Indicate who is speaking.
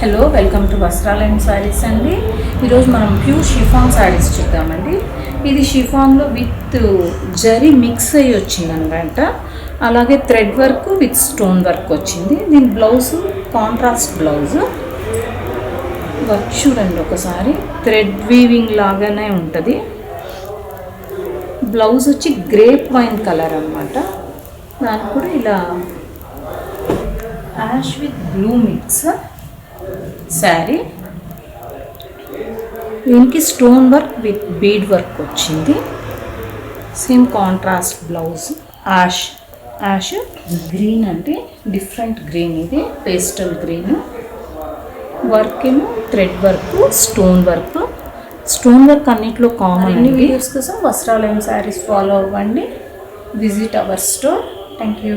Speaker 1: Hello, welcome to వస్త్రాలయం saris అండి. ఈరోజు మనం ప్యూర్ షిఫాన్ శారీస్ చూద్దామండి. ఇది షిఫాన్లో విత్ జరీ మిక్స్ అయ్యి వచ్చిందనమాట. అలాగే thread work with stone work వచ్చింది. దీని బ్లౌజ్ కాంట్రాస్ట్ బ్లౌజ్. వర్క్ చూడండి ఒకసారి, థ్రెడ్ వీవింగ్ లాగానే ఉంటుంది. బ్లౌజ్ వచ్చి గ్రేప్ వైన్ కలర్ అన్నమాట. దానికి కూడా ఇలా ash with blue mix sari. దీనికి stone work with bead work వచ్చింది. Same contrast blouse. Ash green అంటే డిఫరెంట్ గ్రీన్, ఇది పేస్టల్ గ్రీన్. వర్క్ ఏమో thread work, stone work. Stone work అన్నిట్లో కామన్. అన్ని వీడియోస్ కోసం వస్త్రాలయం శారీస్ ఫాలో అవ్వండి. Visit our store. Thank you.